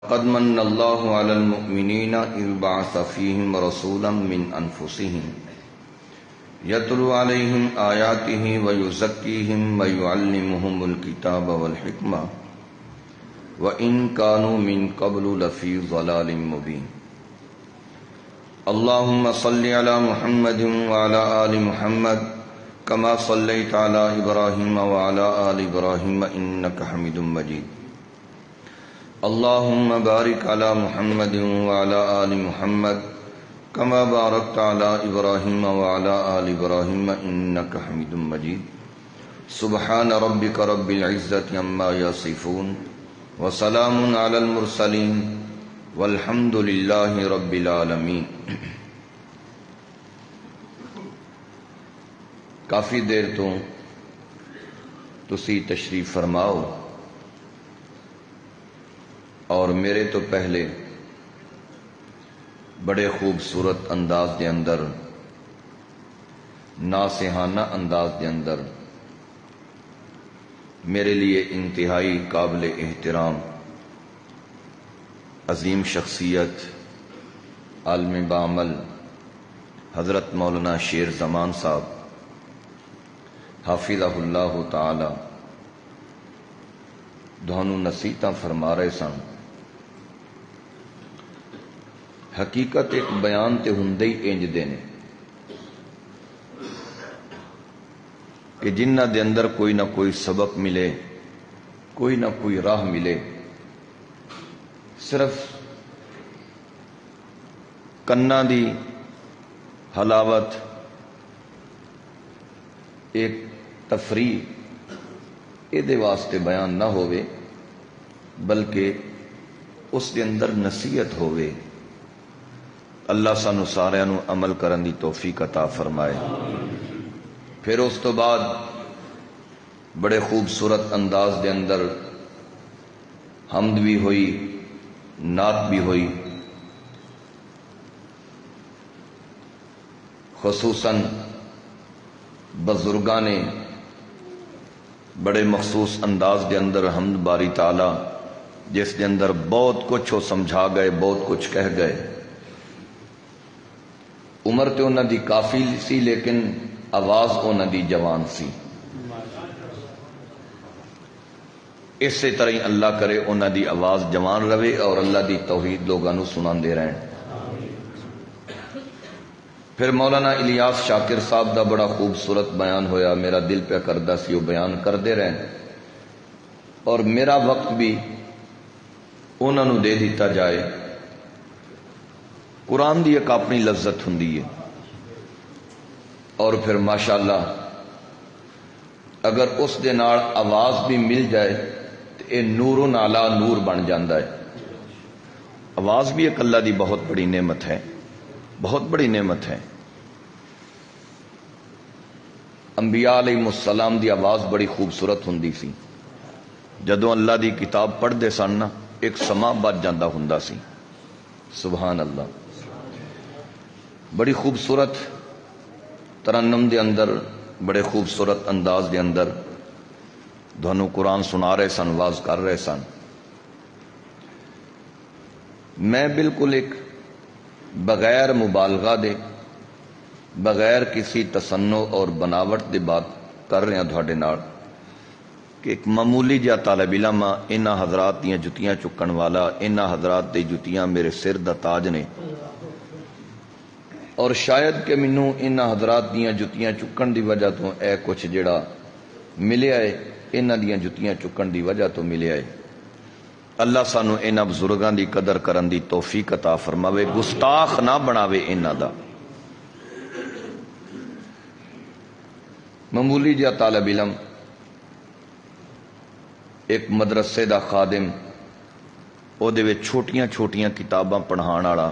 قد من اللہ علی المؤمنین اذ بعث فیہم رسولا من انفسہم یتلو علیہم آیاتہ ویزکیہم ویعلمہم الکتاب والحکمہ وإن كانوا من قبل لفی ضلال مبین۔ اللہم صل علی محمد وعلی آل محمد کما صلیت علی ابراہیم وعلی آل ابراہیم انک حمید مجید۔ اللہم بارک علی محمد وعلی آل محمد کما بارکت علی ابراہیم وعلی آل ابراہیم انک حمید مجید۔ سبحان ربک رب العزت عما یصفون وسلام علی المرسلین والحمد للہ رب العالمین۔ کافی دیر تو تسی تشریف فرماؤ اور میرے تو پہلے بڑے خوبصورت انداز دے اندر، ناصحانہ انداز دے اندر میرے لیے انتہائی قابل احترام عظیم شخصیت عالم بعمل حضرت مولانا شیر زمان صاحب حافظہ اللہ تعالی دونوں نصیحتاں فرما رہے سن۔ حقیقت ایک بیان تے ہندے ہی انج دے نے کہ جنہ دے اندر کوئی نہ کوئی سبق ملے، کوئی نہ کوئی راہ ملے، صرف کنا دی حلاوت ایک تفریح دے واسطے بیان نہ ہوئے بلکہ اس دے اندر نصیحت ہوئے۔ اللہ سانو سارے نو عمل کرن دی توفیق عطا فرمائے۔ پھر اس تو بعد بڑے خوبصورت انداز دے اندر حمد بھی ہوئی، نعت بھی ہوئی، خصوصاً بزرگاں نے بڑے مخصوص انداز دے اندر حمد باری تعالی جس دے اندر بہت کچھ وہ سمجھا گئے، بہت کچھ کہہ گئے۔ عمر تے انہاں دی کافی سی لیکن آواز انہاں دی جوان سی۔ اسی طرح ہی اللہ کرے انہاں دی آواز جوان رہے اور اللہ دی توحید لوگاں نو سنان دے رہن۔ پھر مولانا الیاس شاکر صاحب دا بڑا خوبصورت بیان ہویا، میرا دل پہ کردہ سی وہ بیان کردے رہن اور میرا وقت بھی انہاں نو دے دیتا جائے۔ قرآن دی ایک اپنی لذت ہوندی ہے اور پھر ماشاءاللہ اگر اس دے نال آواز بھی مل جائے تو یہ نور علی نور بن جاندہ ہے۔ آواز بھی ایک اللہ دی بہت بڑی نعمت ہے، بہت بڑی نعمت ہے۔ انبیاء علیہ السلام دی آواز بڑی خوبصورت ہوندی سی، جدوں اللہ دی کتاب پڑھ دے سن نا ایک سما بچ جاندہ ہوندا سی۔ سبحان اللہ۔ بڑی خوبصورت ترنم دے اندر، بڑے خوبصورت انداز دے اندر دونوں قرآن سنا رہے سن، واز کر رہے سن۔ میں بالکل ایک بغیر مبالغہ دے، بغیر کسی تصنع اور بناوٹ دے بات کر رہے ہیں تھوڑے نال کہ ایک معمولی جہا طالب علم انہاں حضرات دیاں جتیاں چکن والا، انہاں حضرات دی جتیاں میرے سر دا تاج نے اور شاید کہ مینوں انہاں حضرات دیاں جتیاں چکن دی وجہ تو اے کچھ جڑا ملیا ہے، انہاں دیاں جتیاں چکن دی وجہ تو ملیا ہے۔ اللہ سانو انہاں بزرگاں دی قدر کرن دی توفیق عطا فرماوے، گستاخ نہ بناوے انہاں دا۔ معمولی جہا طالب علم، ایک مدرسے دا خادم، او دے وچ چھوٹیاں چھوٹیاں کتاباں پڑھان والا،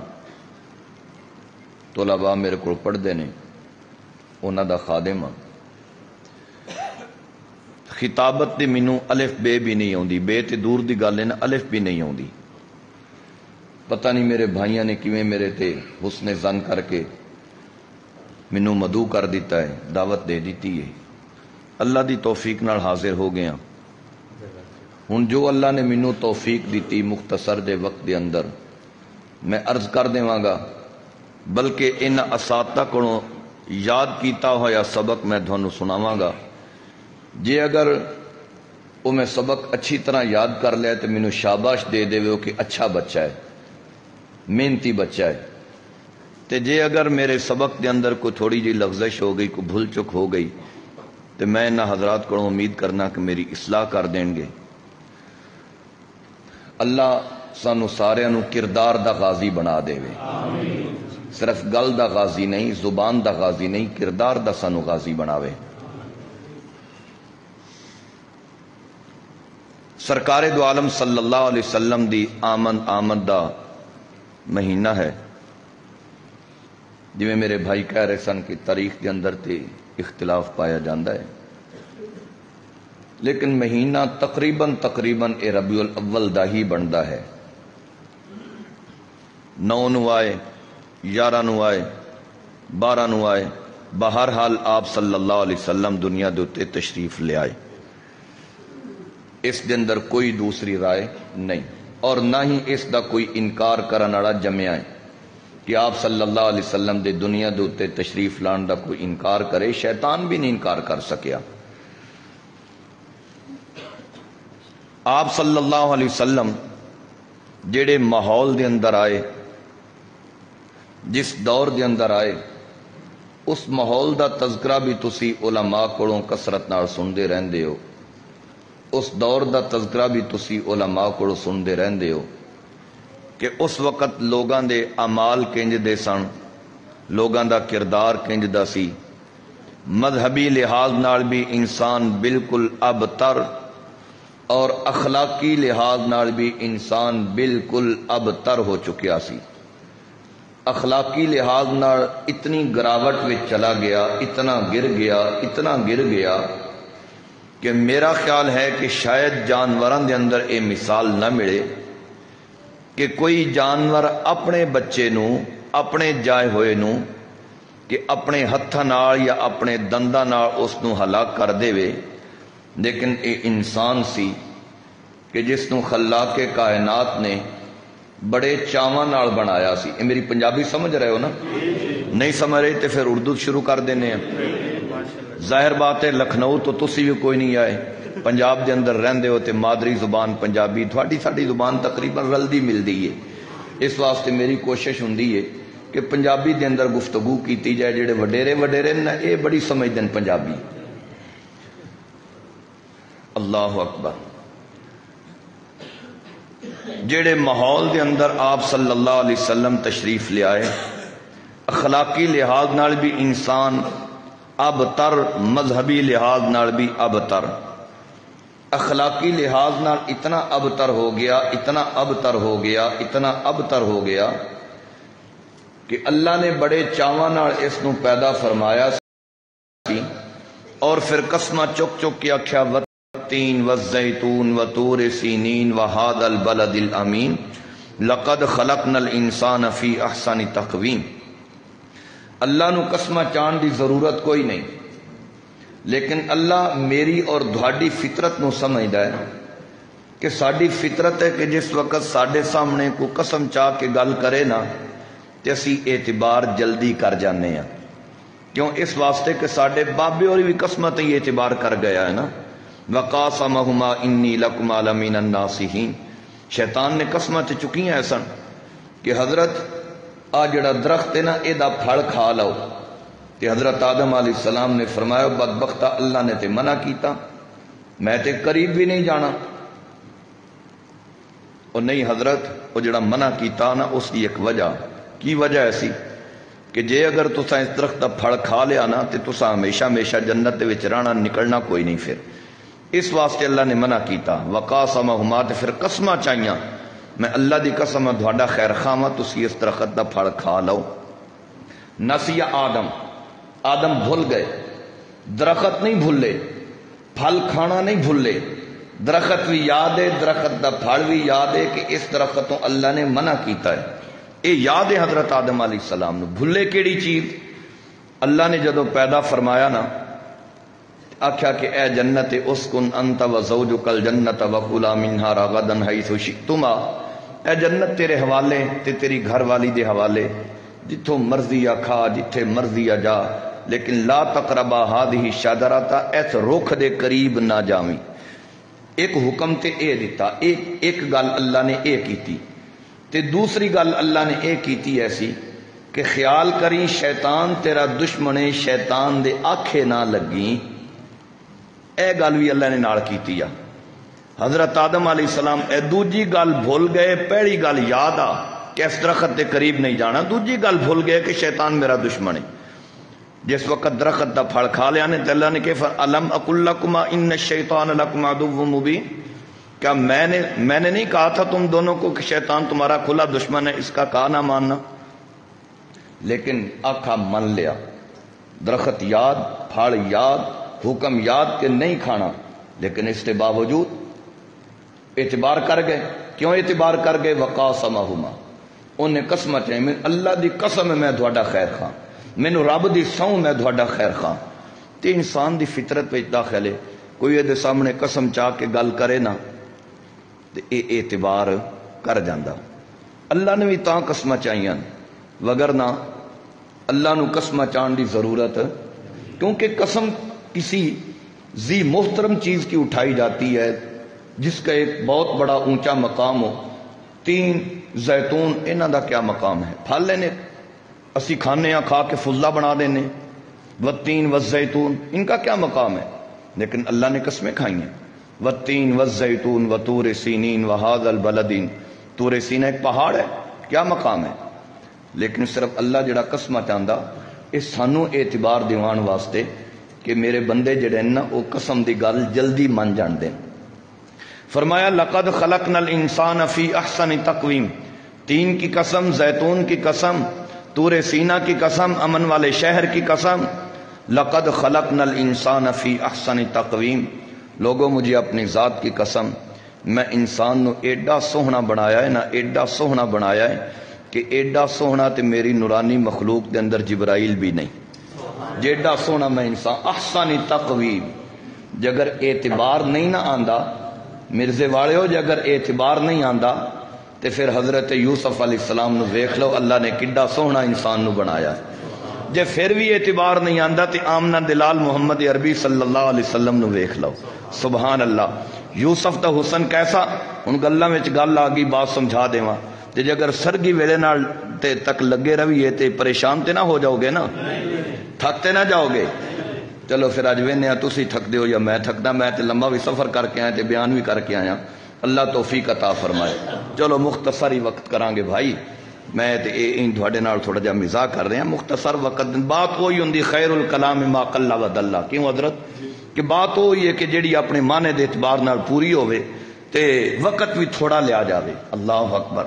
طلباء میرے کو پڑھتے ہیں، انہاں دا خادم ہاں۔ خطابت دی مینوں الف بے بھی نہیں آندی، بے تے دور دی گل ہے نا، الف بھی نہیں آندی۔ پتہ نہیں میرے بھائیاں نے کیویں میرے تے حسن ظن کر کے مینوں مدعو کر دیتا ہے، دعوت دے دیتی ہے۔ اللہ دی توفیق نال حاضر ہو گیا۔ ہن جو اللہ نے مینوں توفیق دیتی مختصر دے وقت دے اندر میں عرض کر دیواں گا، بلکہ ان اساتذہ کولوں یاد کیتا ہویا سبق میں تھانوں سناواں گا۔ جے اگر وہ میں سبق اچھی طرح یاد کر لیا تو مینوں شاباش دے دے کہ اچھا بچہ ہے، محنتی بچہ ہے۔ تے جے اگر میرے سبق دے اندر کوئی تھوڑی جی لغزش ہو گئی، کوئی بھول چک ہو گئی، تو میں انہاں حضرات کو امید کرنا کہ میری اصلاح کر دیں گے۔ اللہ سانو سارے نو کردار دا غازی بنا دے وے، صرف گل دا غازی نہیں، زبان دا غازی نہیں، کردار دا سانو غازی بناوے۔ سرکار دو عالم صلی اللہ علیہ وسلم دی آمد دا مہینہ ہے، جی میں میرے بھائی کہہ رہے سن کہ تاریخ کے اندر تے اختلاف پایا جاندہ ہے، لیکن مہینہ تقریباً اے ربیع الاول دا ہی بندا ہے۔ 9 نو آئے، 11 نو آئے، 12 نو آئے، بہرحال آپ صلی اللہ علیہ وسلم دنیا دے اتے تشریف لے آئے۔ اس دے اندر کوئی دوسری رائے نہیں، اور نہ ہی اس دا کوئی انکار کرن والا جمیا ہے کہ آپ صلی اللہ علیہ وسلم دے دنیا دے اتے تشریف لان دا کوئی انکار کرے۔ شیطان بھی نہیں انکار کر سکیا۔ آپ صلی اللہ علیہ وسلم جڑے ماحول دے اندر آئے، جس دور دے اندر آئے، اس ماحول دا تذکرہ بھی تسی علماء کولوں کثرت نال سندے رہندے ہو، اس دور دا تذکرہ بھی تسی علماء کولوں سندے رہندے ہو کہ اس وقت لوگاں دے اعمال کنج دے سن، لوگاں دا کردار کنج دا سی، مذہبی لحاظ نال بھی انسان بالکل ابتر اور اخلاقی لحاظ نال بھی انسان بالکل ابتر ہو چکیا سی۔ اخلاقی لحاظ نال اتنی گراوٹ میں چلا گیا، اتنا گر گیا کہ میرا خیال ہے کہ شاید جانوراں دے اندر اے مثال نہ ملے کہ کوئی جانور اپنے بچے نو، اپنے جائے ہوئے نو کہ اپنے ہتھاں نال یا اپنے دنداں نال اس نو ہلاک کر دے وے، لیکن اے انسان سی کہ جس نو خلاق کائنات نے بڑے چاواں نال بنایا سی۔ اے میری پنجابی سمجھ رہے ہو نا؟ نہیں سمجھ رہے تو پھر اردو شروع کر دینے ہیں۔ ظاہر بات ہے لکھنؤ تو تسی بھی کوئی نہیں آئے، پنجاب دے اندر رہندے ہو تے مادری زبان پنجابی، تھوڑی ساڈی زبان تقریباً رلدی ملدی ہے۔ اس واسطے میری کوشش ہوندی ہے کہ پنجابی دے اندر گفتگو کیتی جائے۔ جڑے وڈیرے نا اے بڑی سمجھدے ہیں پنجابی۔ اللہ اکبر۔ جڑے ماحول دے اندر آپ صلی اللہ علیہ وسلم تشریف لے آئے، اخلاقی لحاظ نال بھی انسان ابتر، مذہبی لحاظ نال بھی ابتر، اخلاقی لحاظ نال اتنا ابتر ہو گیا کہ اللہ نے بڑے چاواں نال اس نو پیدا فرمایا سی، اور پھر قسمہ چک کے آکھیا والتین والزیتون وطور سینین وہذا البلد الامین لقد خلقنا الانسان فی احسن تقویم۔ اللہ نو قسمہ چان دی ضرورت کوئی نہیں، لیکن اللہ میری اور دھاڑی فطرت نو سمجھدا ہے کہ ساڈی فطرت ہے کہ جس وقت ساڈے سامنے کو قسم چاہ کے گل کرے نا تے اسی اعتبار جلدی کر جانے ہیں۔ کیوں؟ اس واسطے کہ ساڈے بابے اور بھی قسمت ہی اعتبار کر گیا ہے نا۔ وقاسمہما انی لکما لمن الناصحین، شیطان نے قسمت چکی ہیں سن کہ حضرت آ جڑا درخت ہے نا اے دا پھل کھا لو، تے حضرت آدم علیہ السلام نے فرمایا بدبختہ اللہ نے تے منع کیتا، میں تے قریب بھی نہیں جانا۔ اور نہیں حضرت وہ جڑا منع کیتا نا اس کی ایک وجہ، کی وجہ ایسی کہ جے اگر تساں اس درخت دا پھل کھا لیا نا تے تساں ہمیشہ جنت دے وچ رہنا، نکلنا کوئی نہیں۔ پھر اس واسطے اللہ نے منع کیتا۔ وقاسمہما، تے پھر قسماں چاہیاں، میں اللہ دی قسم تھوڑا خیر خواہاں تسی اس درخت دا پھل کھا لو۔ نسی آدم بھول گئے، درخت نہیں بھولے، پھل کھانا نہیں بھولے، درخت بھی یاد ہے، درخت دا پھل بھی یاد ہے کہ اس درختوں اللہ نے منع کیتا ہے۔ اے یاد ہے حضرت آدم علیہ السلام نے۔ بھولے کیڑی چیز؟ اللہ نے جدو پیدا فرمایا نا آکھیا کہ اے جنت اسکن انت و زوجک الجنت وکلا منہا رغدا حیث شئتما، اے جنت تیرے حوالے تے تیری گھر والی دے حوالے، جتھوں مرضی آ کھا جتھے مرضی آ جا، لیکن لا تقربا ہذہ الشجرۃ، اس رخ دے قریب نہ جاویں۔ ایک حکم تے اے دیتا، ایک گل اللہ نے اے کیتی، تے دوسری گل اللہ نے اے کیتی ایسی کہ خیال کریں شیطان تیرا دشمن ہے، شیطان دے آکھے نہ لگیں، اے گل بھی اللہ نے نال کیتی آ۔ حضرت آدم علیہ السلام اے دوجی گل بھول گئے، پہلی گل یاد آ کہ اس درخت دے قریب نہیں جانا، دوجی گل بھول گئے کہ شیطان میرا دشمن ہے۔ جس وقت درخت دا پھل کھا لیا نے تے اللہ نے کہ فَأَلَمْ أَقُلْ لَكُمَا إِنَّ الشَّيْطَانَ لَكُمْ عَدُوٌّ مُبِينٌ، کیا میں نے نہیں کہا تھا تم دونوں کو کہ شیطان تمہارا کھلا دشمن ہے، اس کا کہا نہ ماننا؟ لیکن آکھا من لیا، درخت یاد، پھل یاد، حکم یاد کہ نہیں کھانا، لیکن اس کے باوجود اعتبار کر گئے۔ کیوں اعتبار کر گئے؟ وقاسمہما، انہیں قسم چاہیے، میں اللہ دی قسم میں تھوڑا خیر خواہ، مینو رب دی سوں میں تھوڑا خیر خواہ۔ تے انسان دی فطرت پہ داخل ہے، کوئی یہ سامنے قسم چاہ کے گل کرے نا تے اے اعتبار کر جاندہ۔ اللہ نے بھی تاں قسم چاہیے، وگرنہ اللہ نو قسم چاہن دی ضرورت، کیونکہ قسم کسی ذی محترم چیز کی اٹھائی جاتی ہے جس کا ایک بہت بڑا اونچا مقام ہو۔ تین زیتون انہاں دا کیا مقام ہے؟ پھل لینے اسی کھانے ہاں، کھا کے فضلہ بنا دینے، والتین والزیتون ان کا کیا مقام ہے؟ لیکن اللہ نے قسمیں کھائی ہیں، والتین والزیتون وطور سینین وہذا البلد، طور سینہ ایک پہاڑ ہے، کیا مقام ہے؟ لیکن صرف اللہ جڑا قسمہ چاہندا اس سانو اعتبار دیوان واسطے کہ میرے بندے جڑے نا وہ قسم دی گل جلدی من جان دیں۔ فرمایا لقد خلقنا الانسان فی احسن تقویم، تین کی قسم، زیتون کی قسم، طور سینہ کی قسم، امن والے شہر کی قسم، لقد خلقنا الانسان فی احسن تقویم، لوگوں مجھے اپنی ذات کی قسم، میں انسان نو ایڈا سوہنا بنایا ہے نا، ایڈا سوہنا بنایا ہے کہ ایڈا سوہنا تے میری نورانی مخلوق دے اندر جبرائیل بھی نہیں، جیڈا سوہنا میں انسان، احسن تقویم۔ جگر اعتبار نہیں نہ آندا مرزے والے ہو، جگر اعتبار نہیں آندا تے پھر حضرت یوسف علیہ السلام نو ویکھ لو، اللہ نے کڈا سوہنا انسان نو بنایا ہے۔ جے پھر بھی اعتبار نہیں آندا تے آمنہ دلال محمد عربی صلی اللہ علیہ وسلم نو ویکھ لو، سبحان اللہ۔ یوسف دا حسن کیسا، ان گلاں وچ گل آ گئی، بات سمجھا دیواں تے جے اگر سرگی ویلے نال تے تک لگے رویے تے پریشان تے نہ ہو جاؤ گے نا، تھکتے نہ جاؤ گے۔ چلو پھر اج وینے تسی تھک دیو یا میں تھکدا، میں تے لمبا بھی سفر کر کے آیا تے بیان بھی کر کے آیا، اللہ توفیق عطا فرمائے۔ چلو مختصر ہی وقت کران گے بھائی، میں تے این تھوڑے نال تھوڑا جا مزاح کر رہے ہیں، مختصر وقت بات وہی ہوندی خیر الکلام ما قل و دل، کیوں حضرت کہ بات وہی ہے کہ جیڑی اپنے معنی دے اعتبار نال پوری ہوے تے وقت بھی تھوڑا لیا جاوے۔ اللہ اکبر۔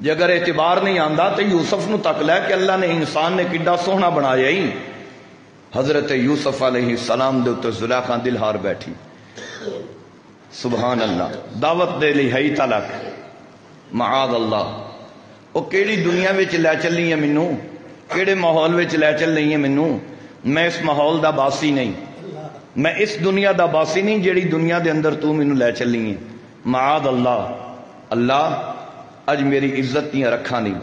جے اگر اعتبار نہیں آندا تے یوسف نو تک لے کہ اللہ نے انسان نے کڈا سوہنا بنایا ہی، حضرت یوسف علیہ السلام دے تے زلیخا دل ہار بیٹھی، سبحان اللہ، دعوت دے لی ہے تلک، معاذ اللہ، او کیڑی دنیا وچ لے چلی ہے مینوں، کیڑے ماحول وچ لے چل رہی ہے مینوں، میں اس ماحول دا باسی نہیں، میں اس دنیا دا باسی نہیں جیڑی دنیا دے اندر تو مینوں لے چلی ہے، معاذ اللہ۔ اللہ اج میری عزت دیاں رکھاں نہیں،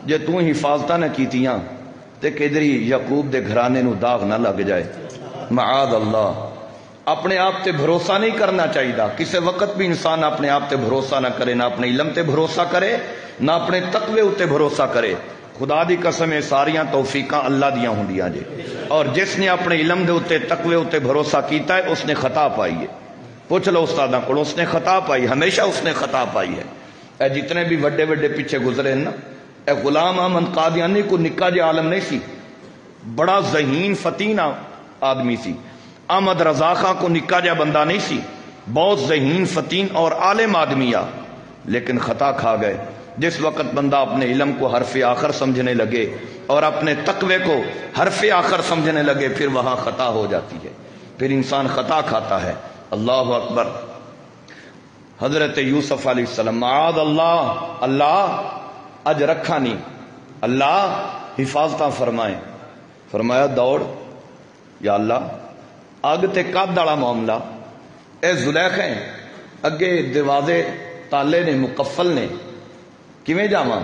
جے تو حفاظتاں نہ کیتیاں تے کدری یعقوب دے گھرانے نو داغ نہ لگ جائے، معاذ اللہ۔ اپنے آپ تے بھروسہ نہیں کرنا چاہیے، کسی وقت بھی انسان اپنے آپ تے بھروسہ نہ کرے، نہ اپنے علم تے بھروسہ کرے، نہ اپنے تقوی اتے بھروسہ کرے۔ خدا دی قسم ساریاں توفیقاں اللہ دیاں ہوندیاں جے، اور جس نے اپنے علم دے اتے تقوی اتے بھروسہ کیتا ہے اس نے خطا پائی ہے۔ پوچھ لو استاداں کو، اس نے خطا پائی، ہمیشہ اس نے خطا پائی ہے۔ اے جتنے بھی وڈے وڈے پیچھے گزرے نا، اے غلام احمد قادیانی کو نکا جے عالم نہیں سی، بڑا ذہین فتین آدمی سی۔ احمد رضا خان کو نکا جا بندہ نہیں سی، بہت ذہین فتین اور عالم آدمی آ، لیکن خطا کھا گئے۔ جس وقت بندہ اپنے علم کو حرف آخر سمجھنے لگے اور اپنے تقوی کو حرف آخر سمجھنے لگے، پھر وہاں خطا ہو جاتی ہے، پھر انسان خطا کھاتا ہے۔ اللہ اکبر۔ حضرت یوسف علیہ السلام، معاذ اللہ، اللہ اج رکھا نہیں، اللہ حفاظتہ فرمائے۔ فرمایا دوڑ، یا اللہ اگ تے قد والا معاملہ. اے زلیخا اگے دروازے تالے نے مقفل نے کیویں جاواں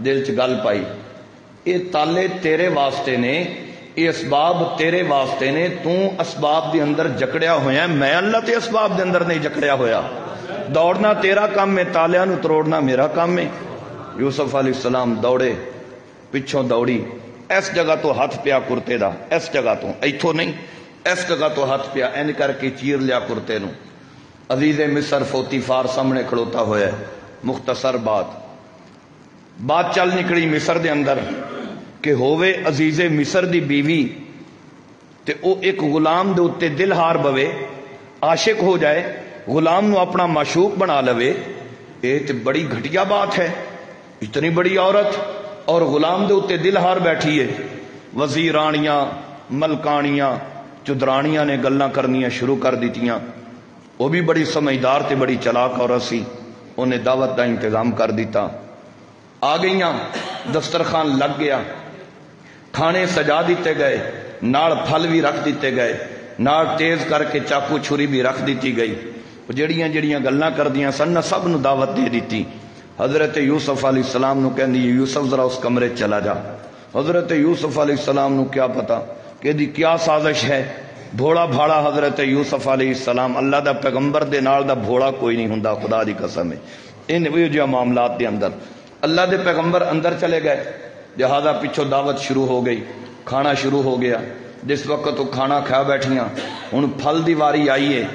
دل چ گل پائی یہ تالے تیرے واسطے نے یہ اسباب تیرے واسطے نے تو اسباب دے اندر جکڑیا ہویا میں اللہ تے اسباب دے اندر نہیں جکڑیا ہویا دوڑنا تیرا کام ہے تالیاں نو تروڑنا میرا کام ہے. یوسف علیہ السلام دوڑے پچھوں دوڑی اس جگہ تو ہاتھ پیا کرتے دا اس جگہ تو ایتھوں نہیں اس جگہ تو ہاتھ پیا این کر کے چیر لیا کرتے نو. عزیز مصر فوتیفار سامنے کھڑوتا ہویا ہے. مختصر بات چل نکلی مصر دے اندر کہ ہووے عزیز مصر دی بیوی تے او ایک غلام دے اتے دل ہار بوے عاشق ہو جائے غلام نو اپنا معشوق بنا لوے یہ تے بڑی گھٹیا بات ہے. اتنی بڑی عورت اور غلام دے اتے دل ہار بیٹھی ہے. وزیرانیاں ملکانیاں چدرانیاں نے گلاں کرنیاں شروع کر دیتیاں. وہ بھی بڑی سمجھدار تے بڑی چلاک عورت سی انہیں دعوت دا انتظام کر دیتا. آ گئیاں دسترخوان لگ گیا کھانے سجا دیتے گئے نال پھل بھی رکھ دیتے گئے نال تیز کر کے چاقو چھری بھی رکھ دیتی گئی. جڑیاں جڑیاں گلاں کردیاں سن سب نو دعوت دے دیتی. حضرت یوسف علیہ السلام نو کہندی یوسف ذرا اس کمرے چلا جا. حضرت یوسف علیہ السلام نو کیا پتا کہ دی کیا سازش ہے. بھوڑا بھاڑا حضرت یوسف علیہ السلام اللہ دا پیغمبر دے نال دا بھوڑا کوئی نہیں ہوندا خدا دی قسم ہے. ان ویجا معاملات دے اندر اللہ دے پیغمبر اندر چلے گئے لہذا پیچھوں دعوت شروع ہو گئی کھانا شروع ہو گیا. جس وقت وہ کھانا کھا بیٹھیاں ہن پھل دی واری آئی ہے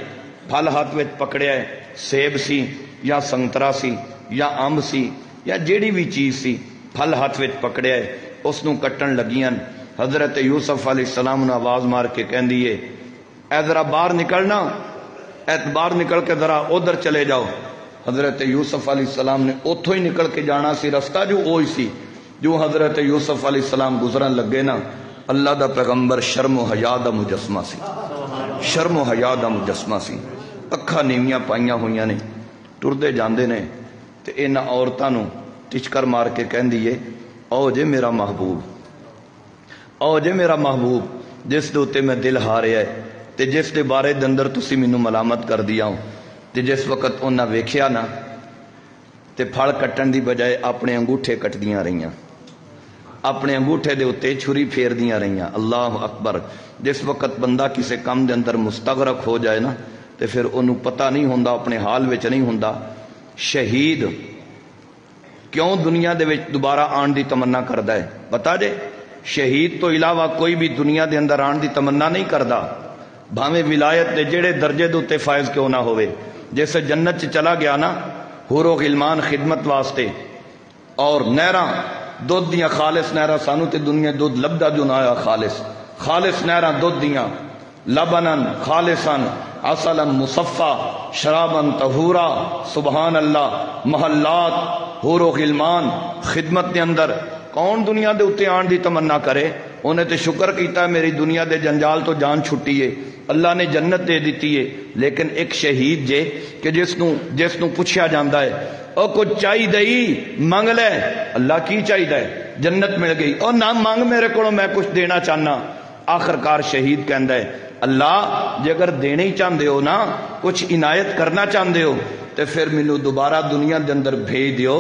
پھل ہاتھ وچ پکڑیا ہے سیب سی یا سنترا سی یا امب سی یا جیڑی بھی چیز سی پھل ہاتھ وچ پکڑیا ہے اس نو کٹن لگیاں. حضرت یوسف علیہ السلام نے آواز مار کے کہندی ہے اے ذرا باہر نکلنا اے باہر نکل کے ذرا ادھر چلے جاؤ. حضرت یوسف علیہ السلام نے اتھوں ہی نکل کے جانا سی رستہ جو وہی سی جو حضرت یوسف علیہ السلام گزرن لگے نا اللہ دا پیغمبر شرم و حیا دا مجسمہ سی شرم و حیا دا مجسمہ سی. اکھاں نیویاں پائیاں ہوئیاں نے ٹردے جاندے نے تے انہاں عورتاں نو ٹچکر مار کے کہندی ہے او جے میرا محبوب او جے میرا محبوب جس دے اتے میں دل ہاریا ہے تے جس دے بارے دے اندر تسی مینوں ملامت کر دیا ہوں. تے جس وقت انہاں ویکھیا نا تے پھڑ کٹن دی بجائے اپنے انگوٹھے کٹدیاں رہیاں اپنے انگوٹھے دے اتے چھری پھیر دیاں رہیاں. اللہ اکبر. جس وقت بندہ کسے کام دے اندر مستغرق ہو جائے نا تے پھر انہوں پتہ نہیں ہوندا اپنے حال وچ نہیں ہوندا. شہید کیوں دنیا دے وچ دوبارہ آن دی تمنا کردا ہے بتا دے. شہید تو علاوہ کوئی بھی دنیا دے اندر آن دی تمنا نہیں کردا بھاویں ولایت دے جڑے درجے دے اتے فائز کیوں نہ ہوئے. جیسے جنت چ چلا گیا نا حور و غلمان خدمت واسطے اور نہراں دودھ دیاں خالص نہراں سانو تے دنیا دودھ لبدا جو نہ آیا خالص نہراں دودھ دیاں لبنن خالصن عسلا مصفا شرابن طہورا سبحان اللہ. محلات حور و غلمان خدمت دے اندر کون دنیا دے اتے آن دی تمنا کرے. انہیں تے شکر کیتا ہے میری دنیا دے جنجال تو جان چھٹی ہے اللہ نے جنت دے دیتی ہے. لیکن ایک شہید جے کہ جس نو پوچھیا جاندا ہے او کچھ چاہی دئی منگ لے اللہ کی چاہی دے جنت مل گئی او نہ مانگ میرے کو میں کچھ دینا چاہنا. آخرکار شہید کہندا ہے اللہ جے اگر دینے ہی چاہندے ہو نا کچھ عنایت کرنا چاہندے ہو تے پھر مینوں دوبارہ دنیا دے اندر بھیج دیو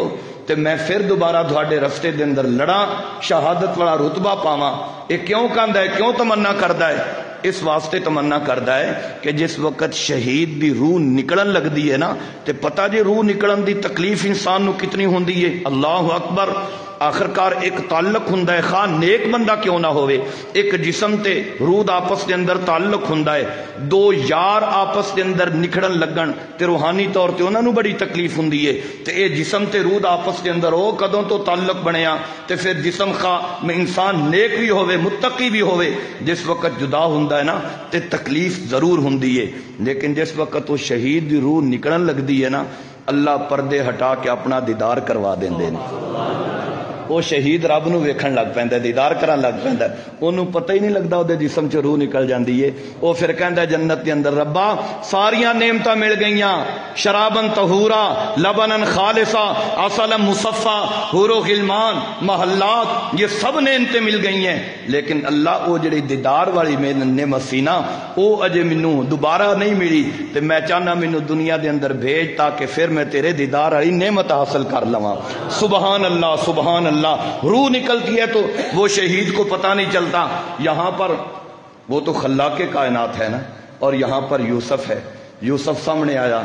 تے میں پھر دوبارہ تھوڑے رستے دے اندر لڑاں شہادت والا رتبہ پاواں. یہ کیوں کہندا ہے کیوں تمنا کردا ہے اس واسطے تمنا کردا ہے کہ جس وقت شہید دی روح نکلن لگدی ہے نا تے پتہ جے روح نکلن دی تکلیف انسان نو کتنی ہوندی ہے. اللہ اکبر. آخرکار ایک تعلق ہوندا ہے خواہ نیک بندہ کیوں نہ ہوئے ایک جسم تے روح آپس دے اندر تعلق ہوندا ہے. دو یار آپس دے اندر نکھڑن لگن تے روحانی طور تے انہاں نو بڑی تکلیف ہوندی ہے تے اے جسم تے روح آپس دے اندر او کدوں تو تعلق بنیا تے پھر جسم خواہ میں انسان نیک بھی ہوئے متقی بھی ہوئے جس وقت جدا ہوندا ہے نا تے تکلیف ضرور ہوندی ہے. لیکن جس وقت وہ شہید دی روح نکلن لگدی ہے نا اللہ پردے ہٹا کے اپنا دیدار کروا دیندے نے. وہ شہید رب نو ویکھن لگ پیندا ہے، دیدار کرن لگ پیندا ہے، اونوں پتہ ہی نہیں لگدا اودے جسم چ روح نکل جاندی ہے۔ وہ پھر کہندا ہے جنت دے اندر ربا ساریاں نعمتاں مل گئیاں، شرابن طہورا، لبنن خالصا، عسل مصفا، حور و غلمان، محلات، یہ سب نعمتیں مل گئی ہیں، لیکن اللہ وہ جڑی دیدار والی نعمت سی نا وہ اجے مینوں دوبارہ نہیں ملی، تے میں چاہنا مینوں دنیا دے اندر بھیج تاکہ پھر میں تیرے دیدار والی نعمت حاصل کر لواں۔ سبحان اللہ سبحان اللہ۔ روح نکلتی ہے تو وہ شہید کو پتہ نہیں چلتا، یہاں پر وہ تو خلاق کائنات ہے نا، اور یہاں پر یوسف ہے۔ یوسف سامنے آیا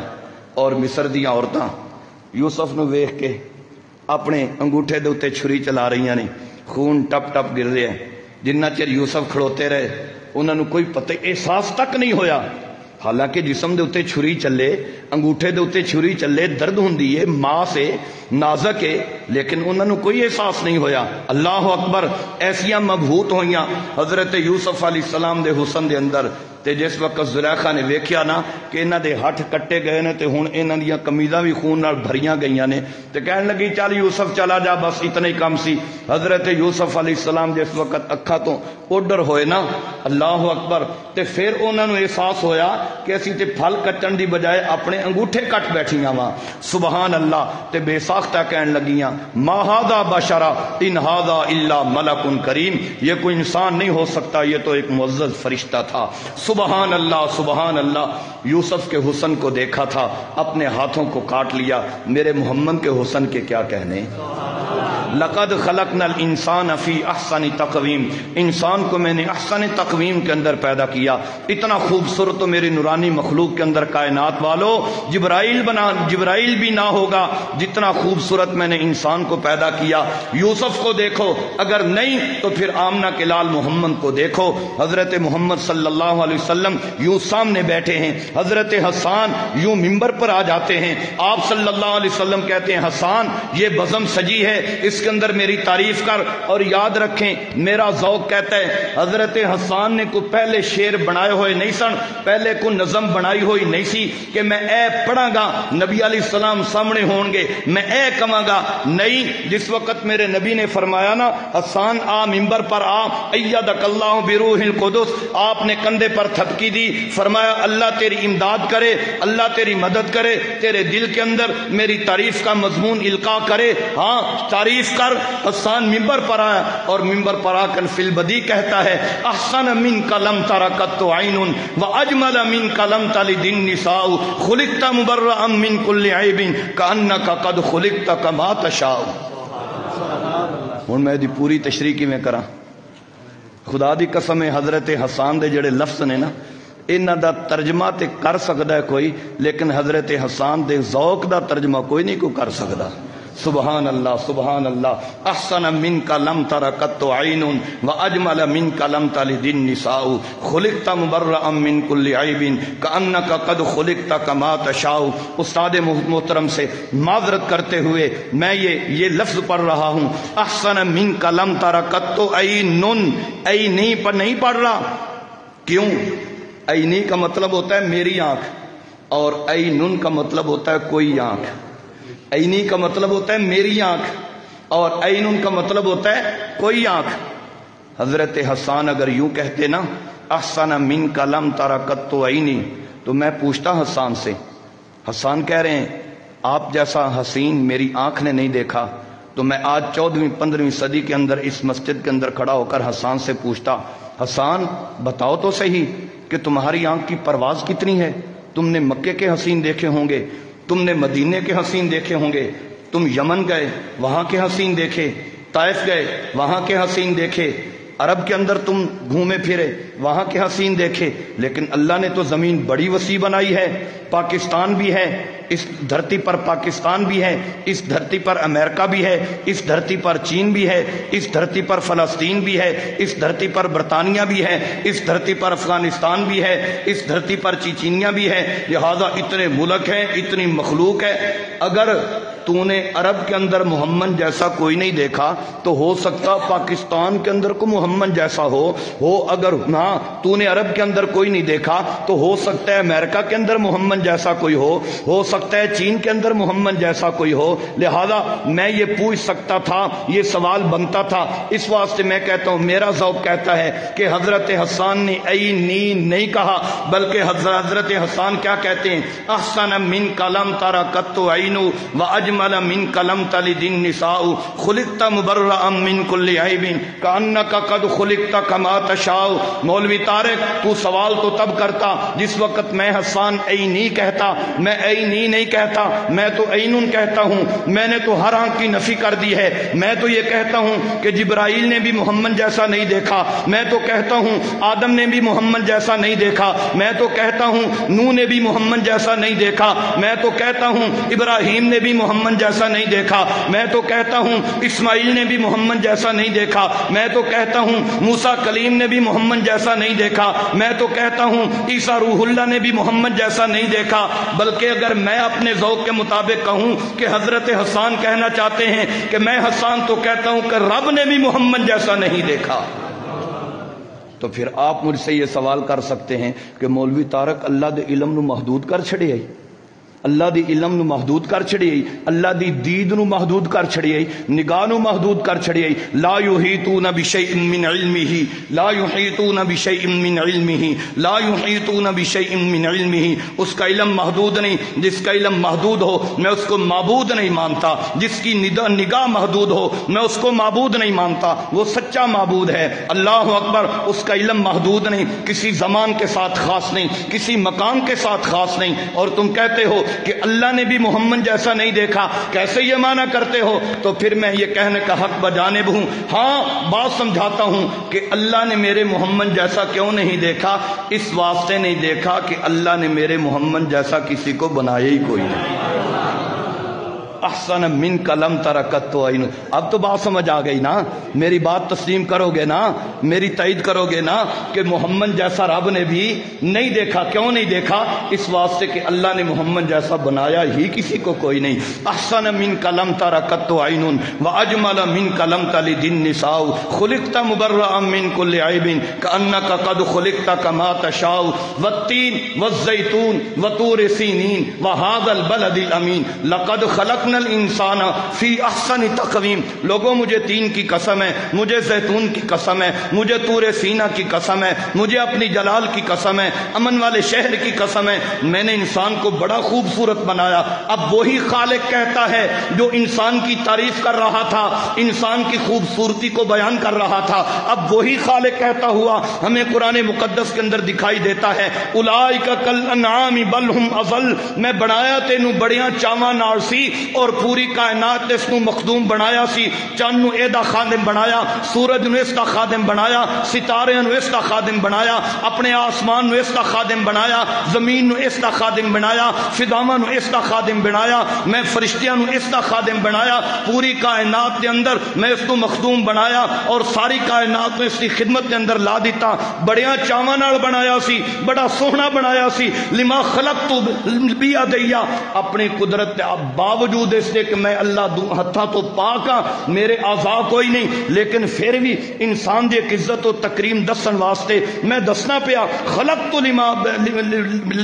اور مصر دیاں عورتاں یوسف نو ویکھ کے اپنے انگوٹھے دے اوتے چھری چلا رہی نے، خون ٹپ ٹپ گر رہا ہے۔ جنہ چر یوسف کھڑوتے رہے انہوں نے کوئی پتہ احساس تک نہیں ہویا، حالانکہ جسم دے اوتے چھری چلے، انگوٹھے دے اوتے چھری چلے، درد ہوندی ہے، ماں سے نازک ہے، لیکن انہوں نے کوئی احساس نہیں ہویا۔ اللہ اکبر، ایسیاں مبہوت ہوئیاں حضرت یوسف علیہ السلام دے حسن دے اندر، تے جس وقت زلیخا نے ویکھیا نا کہ انہاں دے ہاتھ کٹے گئے نے تے ہن انہاں دیاں قمیضاں بھی خون نال بھریاں گئیاں نے، تے کہن لگی چل یوسف چلا جا، بس اتنا ہی کم سی۔ حضرت یوسف علیہ السلام جس وقت اکھاں تو اوڈر ہوئے نا، اللہ اکبر، تے پھر انہاں نوں احساس ہویا کہ اسی تے پھل کٹن دی بجائے اپنے انگوٹھے کٹ بیٹھیاں وا۔ سبحان اللہ، تے بے ساختہ کہن لگیاں ما ھذا بشرا ان ھذا الا ملک کریم، یہ کوئی انسان نہیں ہو سکتا، یہ تو ایک معزز فرشتہ تھا۔ سبحان اللہ سبحان اللہ۔ یوسف کے حسن کو دیکھا تھا، اپنے ہاتھوں کو کاٹ لیا۔ میرے محمد کے حسن کے کیا کہنے۔ لقد خلقنا الانسان فی احسن تقویم، انسان کو میں نے احسن تقویم کے اندر پیدا کیا۔ اتنا خوبصورت تو میری نورانی مخلوق کے اندر کائنات والو جبرائیل بھی نہ ہوگا جتنا خوبصورت میں نے انسان کو پیدا کیا۔ یوسف کو دیکھو، اگر نہیں تو پھر آمنہ کے لال محمد کو دیکھو۔ حضرت محمد صلی اللہ علیہ وسلم یوں سامنے بیٹھے ہیں، حضرت حسان یوں منبر پر آ جاتے ہیں، آپ صلی اللہ علیہ وسلم کہتے ہیں حسان یہ بزم سجی ہے، اس کے اندر میری تعریف کر۔ اور یاد رکھیں میرا ذوق کہتا ہے حضرت حسان نے کو پہلے شعر بنائے ہوئے نہیں سن، پہلے کو نظم بنائی ہوئی نہیں سی کہ میں اے پڑھاں گا نبی علیہ السلام سامنے ہون گے میں اے کہاں گا، نہیں۔ جس وقت میرے نبی نے فرمایا نا حسان آ منبر پر آ، ایدک اللہ بروح القدس، آپ نے کندھے پر تھپکی دی، فرمایا اللہ تیری امداد کرے، اللہ تیری مدد کرے، تیرے دل کے اندر میری تعریف کا مضمون القاء کرے، ہاں تعریف کر۔ حسان ممبر پر آیا اور ممبر پر آ کر فی البدی کہتا ہے احسن منک لم تر قط عین واجمل منک لم تلد النساء خلقت مبرئا من كل عیب کانک قد خلقت کما تشاء۔ ہن میں دی پوری تشریح کیویں کراں؟ خدا دی قسم ہے حضرت حسان دے جڑے لفظ نے نا انہاں دا ترجمہ تے کر سکدا ہے کوئی، لیکن حضرت حسان دے ذوق دا ترجمہ کوئی نہیں کو کر سکدا۔ سبحان اللہ سبحان اللہ۔ احسن منک لم تر قط عین واجمل منک لم تلد النساء خلقت مبرئا من كل عیب کانک قد خلقت کما تشاء۔ استاد محترم سے معذرت کرتے ہوئے میں یہ لفظ پڑھ رہا ہوں، احسن منک لم تر قط عین، نہیں پڑھ رہا، کیوں؟ عینی کا مطلب ہوتا ہے میری آنکھ، اور عینن کا مطلب ہوتا ہے کوئی آنکھ۔ عینی کا مطلب ہوتا ہے میری آنکھ، اور عینن کا مطلب ہوتا ہے کوئی آنکھ۔ حضرت حسان اگر یوں کہتے نا احسن منک لم تر قط عینی، تو میں پوچھتا حسان سے، حسان کہہ رہے ہیں آپ جیسا حسین میری آنکھ نے نہیں دیکھا، تو میں آج 14ویں 15ویں صدی کے اندر اس مسجد کے اندر کھڑا ہو کر حسان سے پوچھتا حسان بتاؤ تو صحیح کہ تمہاری آنکھ کی پرواز کتنی ہے؟ تم نے مکے کے حسین دیکھے ہوں گے، تم نے مدینے کے حسین دیکھے ہوں گے، تم یمن گئے وہاں کے حسین دیکھے، طائف گئے وہاں کے حسین دیکھے، عرب کے اندر تم گھومے پھرے وہاں کے حسین دیکھے، لیکن اللہ نے تو زمین بڑی وسیع بنائی ہے، پاکستان بھی ہے، اس دھرتی پر پاکستان بھی ہے، اس دھرتی پر امریکہ بھی ہے، اس دھرتی پر چین بھی ہے، اس دھرتی پر فلسطین بھی ہے، اس دھرتی پر برطانیہ بھی ہے، اس دھرتی پر افغانستان بھی ہے، اس دھرتی پر چیچینیا بھی ہے، لہذا اتنے ملک ہیں، اتنی مخلوق ہے۔ اگر تو نے عرب کے اندر محمد جیسا کوئی نہیں دیکھا تو ہو سکتا پاکستان کے اندر کو محمد جیسا ہو اگر ہاں تو نے عرب کے اندر کوئی نہیں دیکھا تو ہو سکتا ہے امریکہ کے اندر محمد جیسا کوئی ہو سکتا ہے چین کے اندر محمد جیسا کوئی ہو، لہذا میں یہ پوچھ سکتا تھا، یہ سوال بنتا تھا۔ اس واسطے میں کہتا ہوں، میرا ذوق کہتا ہے کہ حضرت حسان نے ای نی نہیں کہا، بلکہ حضرت حسان کیا کہتے ہیں؟ احسن من کلم ترا کت عین و اجمل من کلم تلد النساء خلقت مبرئا من کل عیب کانک قد خلقت کما تشاء۔ مولوی طارق تو سوال تو تب کرتا جس وقت میں حسان ای نی کہتا، میں ای نی نہیں کہتا، میں تو عین کہتا ہوں۔ میں نے تو ہر آنکھ کی نفی کر دی ہے، میں تو یہ کہتا ہوں کہ جبرائیل نے بھی محمد جیسا نہیں دیکھا، میں تو کہتا ہوں آدم نے بھی محمد جیسا نہیں دیکھا، میں تو کہتا ہوں نوح نے بھی محمد جیسا نہیں دیکھا، میں تو کہتا ہوں ابراہیم نے بھی محمد جیسا نہیں دیکھا، میں تو کہتا ہوں اسماعیل نے بھی محمد جیسا نہیں دیکھا، میں تو کہتا ہوں موسیٰ کلیم نے بھی محمد جیسا نہیں دیکھا، میں تو کہتا ہوں عیسیٰ روح اللہ نے بھی محمد جیسا نہیں دیکھا۔ بلکہ اگر میں اپنے ذوق کے مطابق کہوں کہ حضرت حسان کہنا چاہتے ہیں کہ میں حسان تو کہتا ہوں کہ رب نے بھی محمد جیسا نہیں دیکھا، تو پھر آپ مجھ سے یہ سوال کر سکتے ہیں کہ مولوی طارق اللہ دے علم نو محدود کر چھڑی آئی، اللہ دی علم نو محدود کر چھڑی آئی، اللہ دی دید نو محدود کر چھڑی آئی، نگاہ نو محدود کر چھڑی آئی۔ لا یحیطون بشیء من علمہ، لا یحیطون بشیء من علمہ، لا یحیطون بشیء من علمہ۔ اس کا علم محدود نہیں، جس کا علم محدود ہو میں اس کو معبود نہیں مانتا، جس کی نگاہ محدود ہو میں اس کو معبود نہیں مانتا، وہ سچا معبود ہے۔ اللہ اکبر۔ اس کا علم محدود نہیں، کسی زمان کے ساتھ خاص نہیں، کسی مقام کے ساتھ خاص نہیں۔ اور تم کہتے ہو کہ اللہ نے بھی محمد جیسا نہیں دیکھا، کیسے یہ معنی کرتے ہو؟ تو پھر میں یہ کہنے کا حق بجانب ہوں، ہاں بات سمجھاتا ہوں کہ اللہ نے میرے محمد جیسا کیوں نہیں دیکھا؟ اس واسطے نہیں دیکھا کہ اللہ نے میرے محمد جیسا کسی کو بنایا ہی کوئی نہیں۔ احسن من کلم ترکت عین۔ اب تو بات سمجھ آ گئی نا، میری بات تسلیم کرو گے نا، میری تائید کرو گے نا کہ محمد جیسا رب نے بھی نہیں دیکھا۔ کیوں نہیں دیکھا؟ اس واسطے کہ اللہ نے محمد جیسا بنایا ہی کسی کو کوئی نہیں۔ احسن من کلم ترکت عین واجمل من کلم تلد النساء خلقت مبرئا من کل عیب کانک قد خلقت کما تشاء والتین والزیتون وطور سینین وهذا البلد الامین لقد خلقنا الانسان فی احسن تقویم۔ لوگوں مجھے تین کی قسم ہے، مجھے زیتون کی قسم ہے، مجھے طور سینہ کی قسم ہے، مجھے اپنی جلال کی قسم ہے، امن والے شہر کی قسم ہے، میں نے انسان کو بڑا خوبصورت بنایا۔ اب وہی خالق کہتا ہے جو انسان کی تعریف کر رہا تھا، انسان کی خوبصورتی کو بیان کر رہا تھا، اب وہی خالق کہتا ہوا ہمیں قرآن مقدس کے اندر دکھائی دیتا ہے، اولئک کالانعام بل ہم اضل۔ میں بنایا تینوں بڑیاں چاواں نال سی اور پوری کائنات اس نو مخدوم بنایا سی۔ چند نو ایدا خادم بنایا، سورج نو اس دا خادم بنایا، ستارے نو اس دا خادم بنایا، اپنے آسمان نو اس دا خادم بنایا، زمین نو اس دا خادم بنایا، فضاواں نو اس دا خادم بنایا، میں فرشتیاں نو اس دا خادم بنایا، پوری کائنات دے اندر میں اس کو مخدوم بنایا اور ساری کائنات میں اس کی خدمت دے اندر لا دیتا۔ بڑیاں چاواں نال بنایا سی، بڑا سوہنا بنایا سی۔ لما خلقت بیدیا، اپنی قدرت دے باوجود اس کے کہ میں اللہ ہتھاں تو پاک ہاں، میرے اعضاء کوئی نہیں، لیکن پھر بھی انسان دی ایک عزت و تکریم دسن واسطے میں دسنا پیا خلقت لما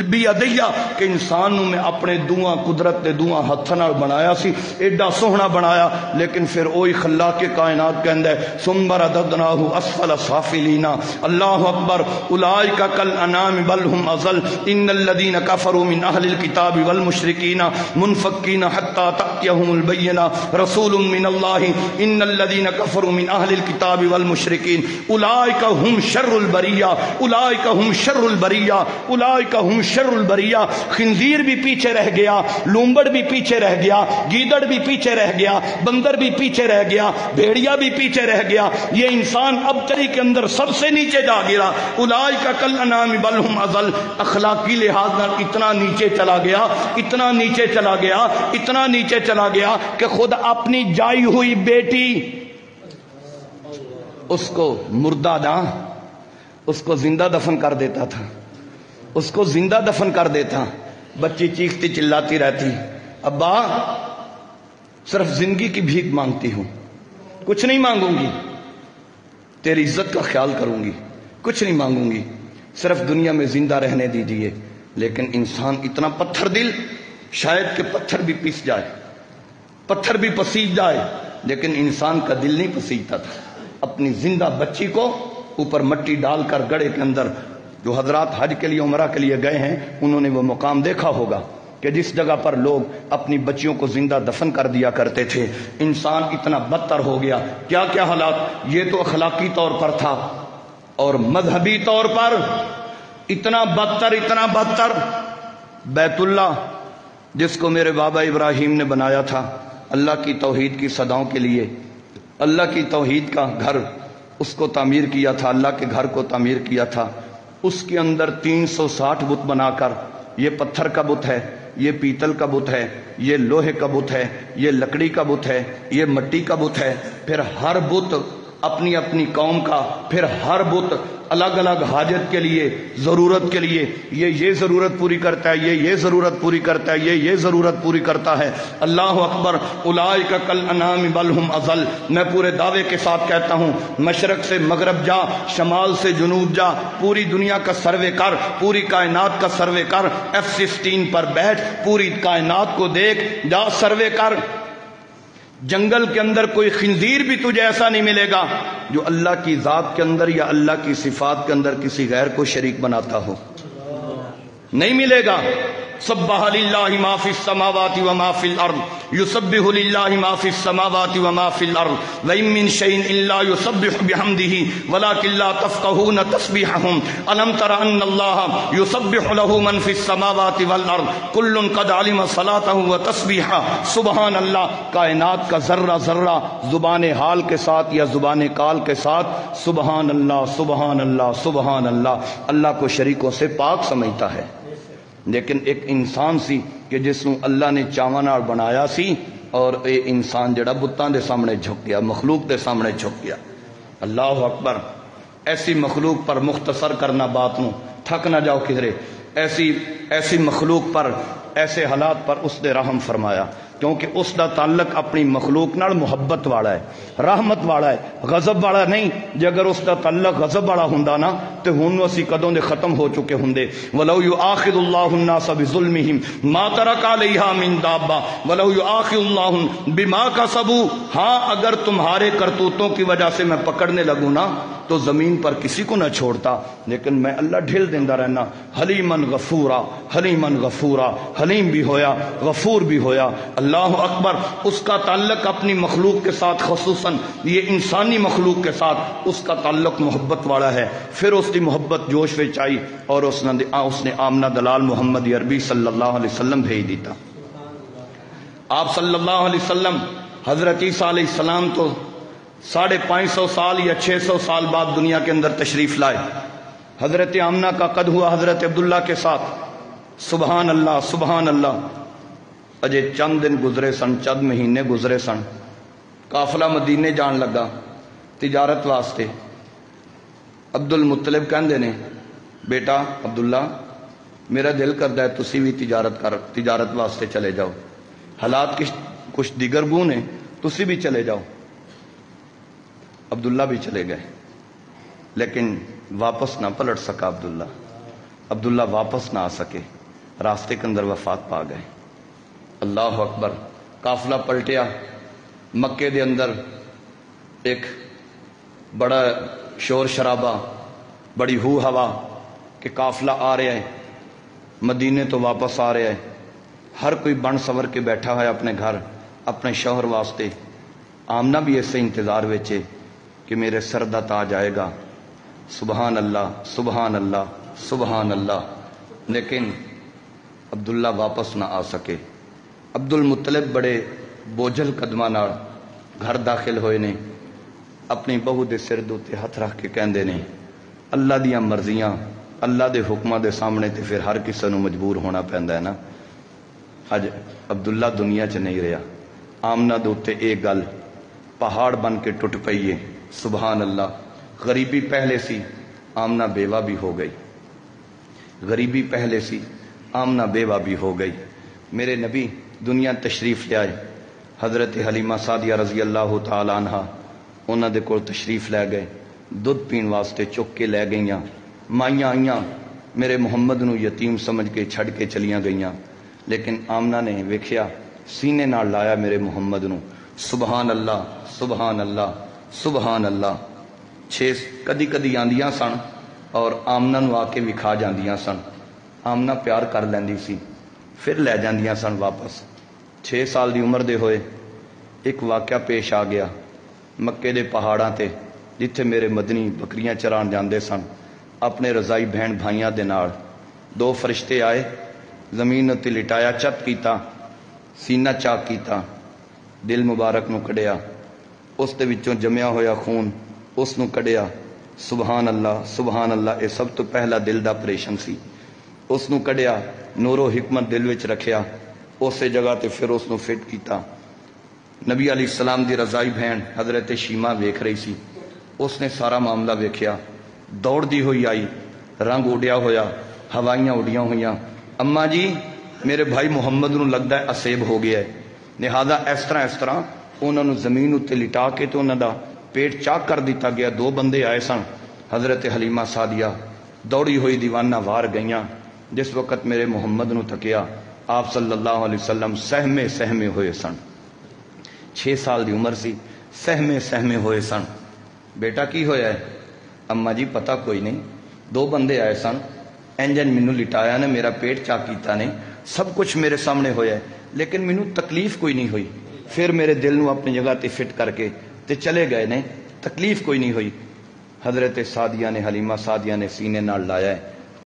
بیدیا کہ انسان نو میں اپنے دوواں قدرت دے دوواں ہتھاں نال بنایا سی، ایڈا سوہنا بنایا۔ لیکن پھر وہی خلاق کے کائنات کہندا ہے ثم رددناہ اسفل سافلین۔ اللہ اکبر۔ اولئک کالانعام بل هم اضل ان الذين كفروا من اهل الكتاب والمشركين منفكين حتى تأتيهم البينة رسول من الله ان الذين كفروا من اهل الكتاب والمشركين اولئك هم شر البرية، اولئك هم شر البرية، اولئك هم شر البرية۔ خنزیر بھی پیچھے رہ گیا، لومبڑ بھی پیچھے رہ گیا، گیدڑ بھی پیچھے رہ گیا، بندر بھی پیچھے رہ گیا، بھیڑیا بھی پیچھے رہ گیا، یہ انسان اب تری کے اندر سب سے نیچے جا گرا۔ اولئک کالانعام بل هم اضل۔ اخلاقی لحاظ نال اتنا نیچے چلا گیا، اتنا نیچے چلا گیا، اتنا نیچے چلا گیا کہ خود اپنی جائی ہوئی بیٹی اس کو مردہ نہ، اس کو زندہ دفن کر دیتا تھا، اس کو زندہ دفن کر دیتا۔ بچی چیختی چلاتی رہتی، ابا صرف زندگی کی بھیک مانگتی ہوں، کچھ نہیں مانگوں گی، تیری عزت کا خیال کروں گی، کچھ نہیں مانگوں گی، صرف دنیا میں زندہ رہنے دیجیے۔ لیکن انسان اتنا پتھر دل شاید کہ پتھر بھی پس جائے، پتھر بھی پسیج جائے، لیکن انسان کا دل نہیں پسیجتا تھا۔ اپنی زندہ بچی کو اوپر مٹی ڈال کر گڑھے کے اندر، جو حضرات حج کے لیے عمرہ کے لیے گئے ہیں انہوں نے وہ مقام دیکھا ہوگا کہ جس جگہ پر لوگ اپنی بچیوں کو زندہ دفن کر دیا کرتے تھے، انسان اتنا بدتر ہو گیا۔ کیا کیا حالات، یہ تو اخلاقی طور پر تھا، اور مذہبی طور پر اتنا بدتر بیت اللہ جس کو میرے بابا ابراہیم نے بنایا تھا اللہ کی توحید کی صداؤں کے لیے، اللہ کی توحید کا گھر، اس کو تعمیر کیا تھا، اللہ کے گھر کو تعمیر کیا تھا، اس کے اندر 360 بت بنا کر، یہ پتھر کا بت ہے، یہ پیتل کا بت ہے، یہ لوہے کا بت ہے، یہ لکڑی کا بت ہے، یہ مٹی کا بت ہے، پھر ہر بت اپنی اپنی قوم کا، پھر ہر بت الگ الگ حاجت کے لیے، ضرورت کے لیے، یہ ضرورت پوری کرتا ہے، یہ ضرورت پوری کرتا ہے، یہ ضرورت پوری کرتا ہے۔ اللہ اکبر، اولئک کالانعام بل ہم اضل۔ میں پورے دعوے کے ساتھ کہتا ہوں، مشرق سے مغرب جا، شمال سے جنوب جا، پوری دنیا کا سروے کر، پوری کائنات کا سروے کر، F-16 پر بیٹھ، پوری کائنات کو دیکھ، جا سروے کر، جنگل کے اندر کوئی خنزیر بھی تجھے ایسا نہیں ملے گا جو اللہ کی ذات کے اندر یا اللہ کی صفات کے اندر کسی غیر کو شریک بناتا ہو، نہیں ملے گا۔ سبح للہ ما فی السماوات وما فی الارض، یسبح للہ ما فی السماوات وما فی الارض، وإن من شیء الا یسبح بحمدہ ولکن لا تفقہون تسبیحہم، الم تر ان اللہ یسبح له من فی السماوات والارض کل قد علم صلاتہ وتسبیحہ۔ سبحان اللہ، کائنات کا ذرہ ذرہ زبان حال کے ساتھ یا زبان قال کے ساتھ سبحان اللہ سبحان اللہ سبحان اللہ، اللہ کو شریکوں سے پاک سمجھتا ہے۔ لیکن ایک انسان سی کہ جس نوں اللہ نے چاواں نال بنایا سی، اور اے انسان جڑا بتاں دے سامنے جھک گیا، مخلوق دے سامنے جھک گیا۔ اللہ اکبر، ایسی مخلوق پر مختصر کرنا بات نو، تھک نہ جاؤ کدھرے، ایسی مخلوق پر، ایسے حالات پر اس نے رحم فرمایا، کیونکہ اس دا تعلق اپنی مخلوق نال محبت والا ہے، رحمت والا ہے، غضب والا نہیں۔ جے اگر اس دا تعلق غضب والا ہوندا نا تے ہن اسی کدوں دے ختم ہو چکے ہوندے۔ ولو یؤاخذ اللہ الناس بظلمہم ما ترک علیہا من دابہ ولو یؤاخذ اللہ بما کسبوا، ہاں اگر تمہارے کرتوتوں کی وجہ سے میں پکڑنے لگوں نا تو زمین پر کسی کو نہ چھوڑتا، لیکن میں اللہ ڈھیل دیندہ رہنا۔ حلیمن غفورا، حلیمن غفورا، حلیم بھی ہویا، غفور بھی ہویا۔ اللہ اکبر، اس کا تعلق اپنی مخلوق کے ساتھ، خصوصاً یہ انسانی مخلوق کے ساتھ اس کا تعلق محبت والا ہے۔ پھر اس کی محبت جوش وچ آئی اور اس نے آمنہ دلال محمد عربی صلی اللہ علیہ وسلم بھیج دیتا۔ آپ صلی اللہ علیہ وسلم حضرت عیسیٰ علیہ السلام تو 550 سال یا 600 سال بعد دنیا کے اندر تشریف لائے۔ حضرت آمنہ کا قد ہوا حضرت عبداللہ کے ساتھ۔ سبحان اللہ سبحان اللہ، اجے چند دن گزرے سن، چند مہینے گزرے سن، قافلہ مدینے جان لگا تجارت واسطے۔ عبد المطلب کہندے نے، بیٹا عبداللہ میرا دل کردا ہے تسی بھی تجارت واسطے چلے جاؤ، حالات کچھ دیگر گون ہیں، تسی بھی چلے جاؤ۔ عبداللہ بھی چلے گئے، لیکن واپس نہ پلٹ سکا عبداللہ واپس نہ آ سکے، راستے کے اندر وفات پا گئے۔ اللہ اکبر، قافلہ پلٹیا، مکے دے اندر ایک بڑا شور شرابہ، بڑی ہو ہوا کہ قافلہ آ رہا ہے، مدینے تو واپس آ رہا ہے، ہر کوئی بن سور کے بیٹھا ہے اپنے گھر اپنے شوہر واسطے۔ آمنہ بھی ایسے انتظار وچے کہ میرے سر دا تاج آئے گا۔ سبحان اللہ سبحان اللہ سبحان اللہ، لیکن عبداللہ واپس نہ آ سکے۔ عبد المطلب بڑے بوجھل قدماں نال گھر داخل ہوئے نے، اپنی بہو دے سر دوتے ہاتھ رکھ کے کہندے نے، اللہ دیاں مرضیاں، اللہ دے حکماں دے سامنے تے پھر ہر کسے نوں مجبور ہونا پیندا ہے نا۔ اج عبداللہ دنیا چ نہیں رہا، آمنہ دے اوتے ایک گل پہاڑ بن کے ٹوٹ پئی ہے۔ سبحان اللہ، غریبی پہلے سی، آمنہ بیوہ بھی ہو گئی، غریبی پہلے سی، آمنہ بیوہ بھی ہو گئی۔ میرے نبی دنیا تشریف لے آئے، حضرت حلیمہ سعدیہ رضی اللہ تعالی عنہا انہاں دے کول تشریف لے گئے، دودھ پین واسطے چک کے لے گئیاں، مائیاں آئیاں، میرے محمد نو یتیم سمجھ کے چھڑ کے چلیاں گئیاں۔ لیکن آمنہ نے ویکھیا سینے نال لایا میرے محمد نو، سبحان اللہ سبحان اللہ سبحان اللہ۔ 6 کدی کدی آندیاں سن اور آمنہ نو آ کے وکھا جاندیاں سن، آمنہ پیار کر لیندی سی، پھر لے جاندیاں سن واپس۔ 6 سال دی عمر دے ہوئے ایک واقعہ پیش آ گیا مکے دے پہاڑاں تے، جتھے میرے مدنی بکریاں چران جاندے سن اپنے رضائی بہن بھائیاں دے نال۔ 2 فرشتے آئے، زمین تے لٹایا، چپ کیتا، سینہ چاک کیتا، دل مبارک نو کڈیا، اس دے وچوں جمیا ہویا خون اس نو کڈیا۔ سبحان اللہ سبحان اللہ، اے سب تو پہلا دل دا آپریشن سی۔ اس نو کڈیا، نور و حکمت دل وچ رکھیا، اسی جگہ تے پھر اس نو فٹ کیتا۔ نبی علیہ السلام دی رضائی بہن حضرت شیمہ ویکھ رہی سی، اس نے سارا معاملہ ویکھیا، دوڑ دی ہوئی آئی، رنگ اڈیا ہویا، ہوائیاں اڈیاں ہوئیاں، اماں جی میرے بھائی محمد نو لگدا ہے اسیب ہو گیا ہے، لہذا اس طرح انہوں نے زمین اتنے لٹا کے تو انہوں دا پیٹ چاک کر دیتا گیا۔ 2 بندے آئے سن، حضرت حلیمہ سعدیہ دوڑی ہوئی دیوانہ وار گئیاں۔ جس وقت میرے محمد نو تھکیا، آپ صلی اللہ علیہ وسلم سہمے ہوئے سن، 6 سال دی عمر سی، سہمے ہوئے سن۔ بیٹا کی ہویا ہے؟ اما جی پتہ کوئی نہیں، 2 بندے آئے سن، انجن مینوں لٹایا نے، میرا پیٹ چاک کیتا نے، سب کچھ میرے سامنے ہویا ہے، لیکن مینوں تکلیف کوئی نہیں ہوئی۔ پھر میرے دل نو اپنی جگہ تے فٹ کر کے تے چلے گئے نے، تکلیف کوئی نہیں ہوئی۔ حضرت سعدیہ نے، حلیمہ سعدیہ نے سینے نال لایا ہے،